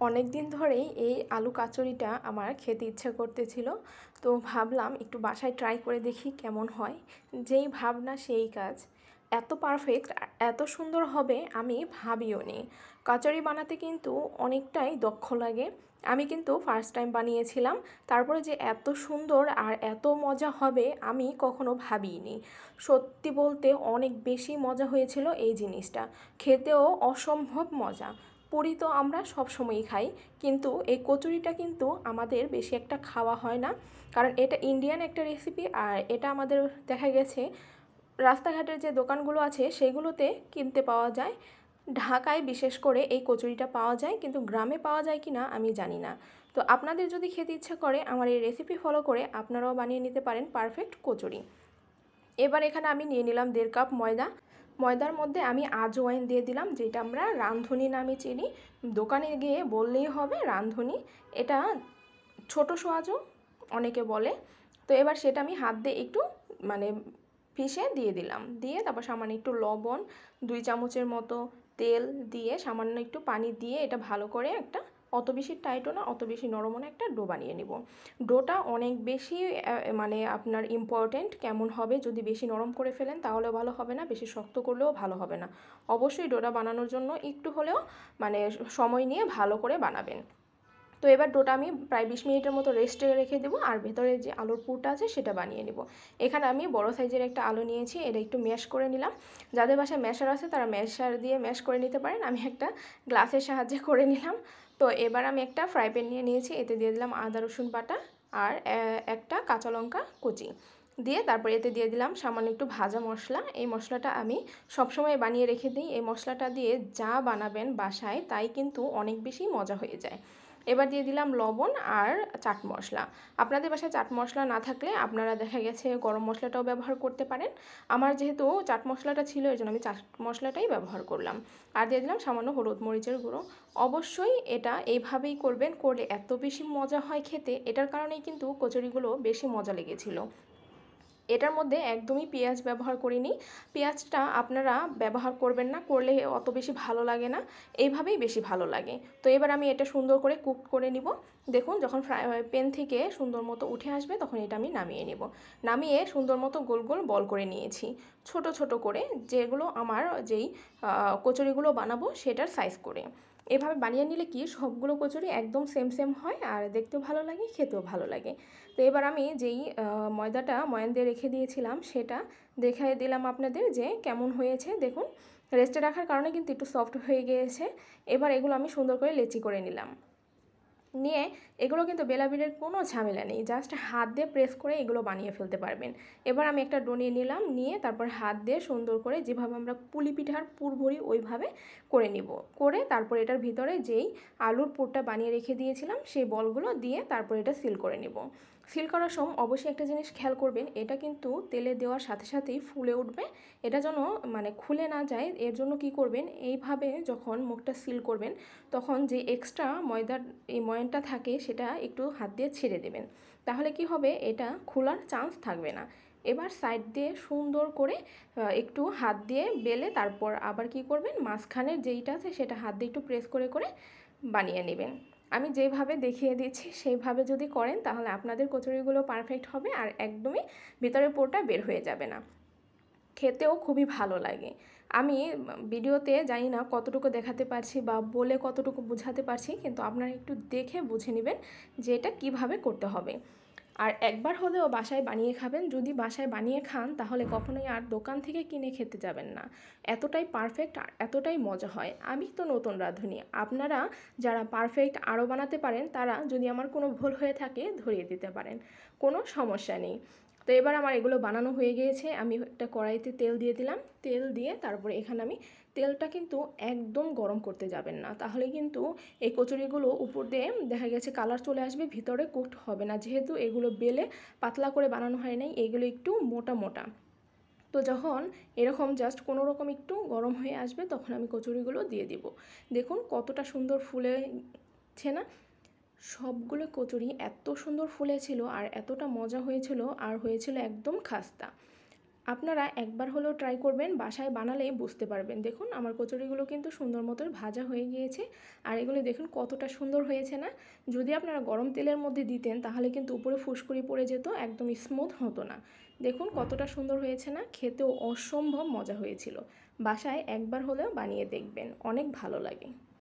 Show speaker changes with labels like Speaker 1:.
Speaker 1: অনেক দিন ধরেই এই আলু কাচুরিটা আমার খেতে ইচ্ছে করতেছিল। তো ভাবলাম একটু বাসায় ট্রাই করে দেখি কেমন হয়। যেই ভাবনা সেই কাজ। এত পারফেক্ট এত সুন্দর হবে আমি ভাবিও নি। কাচুরি বানাতে কিন্তু অনেকটাই দক্ষ লাগে। আমি কিন্তু ফার্স্ট টাইম বানিয়েছিলাম। তারপরে যে এত সুন্দর আর এত মজা হবে আমি কখনো ভাবিনি। সত্যি বলতে অনেক বেশি মজা হয়েছিল এই জিনিসটা। খেতেও অসম্ভব মজা। পুরি তো আমরা সব সময়ই খাই, কিন্তু এই কচুরিটা কিন্তু আমাদের বেশি একটা খাওয়া হয় না, কারণ এটা ইন্ডিয়ান একটা রেসিপি। আর এটা আমাদের দেখা গেছে রাস্তাঘাটের যে দোকানগুলো আছে সেগুলোতে কিনতে পাওয়া যায়। ঢাকায় বিশেষ করে এই কচুরিটা পাওয়া যায়, কিন্তু গ্রামে পাওয়া যায় কি না আমি জানি না। তো আপনাদের যদি খেতে ইচ্ছা করে আমার এই রেসিপি ফলো করে আপনারাও বানিয়ে নিতে পারেন পারফেক্ট কচুরি। এবার এখানে আমি নিয়ে নিলাম 1.5 কাপ ময়দা। ময়দার মধ্যে আমি আজওয়াইন দিয়ে দিলাম, যেটা আমরা রাঁধুনি নামে চিনি। দোকানে গিয়ে বললেই হবে রাঁধুনি। এটা ছোট সোয়াজও অনেকে বলে। তো এবার সেটা আমি হাত দিয়ে একটু মানে পিষে দিয়ে দিলাম, দিয়ে তারপর সামান্য একটু লবণ, 2 চামচের মতো তেল দিয়ে সামান্য একটু পানি দিয়ে এটা ভালো করে একটা, অত বেশি টাইটও না অত বেশি নরমও না, একটা ডো বানিয়ে নিব। ডোটা অনেক বেশি মানে আপনার ইম্পর্টেন্ট কেমন হবে। যদি বেশি নরম করে ফেলেন তাহলেও ভালো হবে না, বেশি শক্ত করলেও ভালো হবে না। অবশ্যই ডোটা বানানোর জন্য একটু হলেও মানে সময় নিয়ে ভালো করে বানাবেন। তো এবার ডোটা আমি প্রায় 20 মিনিটের মতো রেস্টে রেখে দেবো, আর ভেতরে যে আলুর পুরটা আছে সেটা বানিয়ে নেব। এখানে আমি বড় সাইজের একটা আলু নিয়েছি, এটা একটু ম্যাশ করে নিলাম। যাদের বাসায় ম্যাশার আছে তারা ম্যাশার দিয়ে ম্যাশ করে নিতে পারেন, আমি একটা গ্লাসের সাহায্যে করে নিলাম। তো এবার আমি একটা ফ্রাই প্যান নিয়ে নিয়েছি, এতে দিয়ে দিলাম আদা রসুন বাটা আর একটা কাঁচা লঙ্কা কুচি দিয়ে, তারপর এতে দিয়ে দিলাম সামান্য একটু ভাজা মশলা। এই মশলাটা আমি সবসময় বানিয়ে রেখে দিই। এই মশলাটা দিয়ে যা বানাবেন বাসায় তাই কিন্তু অনেক বেশি মজা হয়ে যায়। এবার দিয়ে দিলাম লবণ আর চাট মশলা। আপনাদের বাসায় চাট মশলা না থাকলে আপনারা দেখা গেছে গরম মশলাটাও ব্যবহার করতে পারেন। আমার যেহেতু চাট মশলাটা ছিল এই জন্য আমি চাট মশলাটাই ব্যবহার করলাম। আর দিয়ে দিলাম সামান্য হলুদ মরিচের গুঁড়ো। অবশ্যই এটা এইভাবেই করবেন, করলে এত বেশি মজা হয় খেতে। এটার কারণেই কিন্তু কচুরিগুলো বেশি মজা লেগেছিল। এটার মধ্যে একদমই পেঁয়াজ ব্যবহার করিনি। পেঁয়াজটা আপনারা ব্যবহার করবেন না, করলে অত বেশি ভালো লাগে না। এইভাবেই বেশি ভালো লাগে। তো এবার আমি এটা সুন্দর করে কুক করে নিব। দেখুন যখন প্যান থেকে সুন্দর মতো উঠে আসবে তখন এটা আমি নামিয়ে নেব। নামিয়ে সুন্দর মতো গোল গোল বল করে নিয়েছি, ছোট ছোট করে, যেগুলো আমার যেই কচুরিগুলো বানাবো সেটার সাইজ করে। এভাবে বানিয়ে নিলে কি সবগুলো কচুরি একদম সেম সেম হয়, আর দেখতেও ভালো লাগে খেতেও ভালো লাগে। তো এবার আমি যেই ময়দাটা ময়ান দিয়ে রেখে দিয়েছিলাম সেটা দেখাই দিলাম আপনাদের যে কেমন হয়েছে। দেখুন রেস্টে রাখার কারণে কিন্তু একটু সফট হয়ে গিয়েছে। এবার এগুলো আমি সুন্দর করে লেচি করে নিলাম। নিয়ে এগুলো কিন্তু বেলাবিলের কোনো ঝামেলা নেই, জাস্ট হাত দিয়ে প্রেস করে এগুলো বানিয়ে ফেলতে পারবেন। এবার আমি একটা ডো নিয়ে নিলাম, নিয়ে তারপর হাত দিয়ে সুন্দর করে যেভাবে আমরা পুলি পিঠার পুর ভরি ওইভাবে করে নিব। করে তারপর এটার ভিতরে যেই আলুর পুরটা বানিয়ে রেখে দিয়েছিলাম সেই বলগুলো দিয়ে তারপর এটা সিল করে নিব। সিল করার সময় অবশ্যই একটা জিনিস খেয়াল করবেন, এটা কিন্তু তেলে দেওয়ার সাথে সাথেই ফুলে উঠবে। এটা যেন মানে খুলে না যায়, এর জন্য কি করবেন, এইভাবে যখন মুখটা সিল করবেন তখন যে এক্সট্রা ময়দার এই ময়ানটা থাকে সেটা একটু হাত দিয়ে ছেড়ে দেবেন। তাহলে কি হবে, এটা খোলার চান্স থাকবে না। এবার সাইড দিয়ে সুন্দর করে একটু হাত দিয়ে বেলে তারপর আবার কি করবেন, মাঝখানের যেইটা আছে সেটা হাত দিয়ে একটু প্রেস করে করে বানিয়ে নেবেন। আমি যেভাবে দেখিয়ে দিচ্ছি সেইভাবে যদি করেন তাহলে আপনাদের কচুরিগুলো পারফেক্ট হবে, আর একদমই ভিতরের পুরটা বের হয়ে যাবে না। খেতেও খুবই ভালো লাগে। আমি ভিডিওতে জানি না কতটুকু দেখাতে পারছি বা বলে কতটুকু বোঝাতে পারছি, কিন্তু আপনারা একটু দেখে বুঝে নেবেন যে এটা কীভাবে করতে হবে। আর একবার হলেও বাসায় বানিয়ে খাবেন। যদি বাসায় বানিয়ে খান তাহলে কখনোই আর দোকান থেকে কিনে খেতে যাবেন না। এতটাই পারফেক্ট আর এতটাই মজা হয়। আমি তো নতুন রাঁধুনি, আপনারা যারা পারফেক্ট আরও বানাতে পারেন তারা যদি আমার কোনো ভুল হয়ে থাকে ধরিয়ে দিতে পারেন, কোনো সমস্যা নেই। তো এবার আমার এগুলো বানানো হয়ে গিয়েছে। আমি একটা কড়াইতে তেল দিয়ে দিলাম, তেল দিয়ে তারপরে এখানে আমি, তেলটা কিন্তু একদম গরম করতে যাবেন না, তাহলে কিন্তু এই কচুরিগুলো উপর দিয়ে দেখা গেছে কালার চলে আসবে, ভিতরে কুকড হবে না। যেহেতু এগুলো বেলে পাতলা করে বানানো হয় নাই, এগুলো একটু মোটা মোটা। তো যখন এরকম জাস্ট কোনো রকম একটু গরম হয়ে আসবে তখন আমি কচুরিগুলো দিয়ে দিব। দেখুন কতটা সুন্দর ফুলেছে না। সবগুলো কচুরি এত সুন্দর ফুলেছিল আর এতটা মজা হয়েছিল, আর হয়েছিল একদম খাস্তা। আপনারা একবার হলেও ট্রাই করবেন, বাসায় বানালেই বুঝতে পারবেন। দেখুন আমার কচুরিগুলো কিন্তু সুন্দর মতো ভাজা হয়ে গিয়েছে, আর এগুলো দেখুন কতটা সুন্দর হয়েছে না। যদি আপনারা গরম তেলের মধ্যে দিতেন তাহলে কিন্তু উপরে ফুসকুড়ি পড়ে যেত, একদম স্মুথ হতো না। দেখুন কতটা সুন্দর হয়েছে না, খেতেও অসম্ভব মজা হয়েছিল। বাসায় একবার হলেও বানিয়ে দেখবেন, অনেক ভালো লাগে।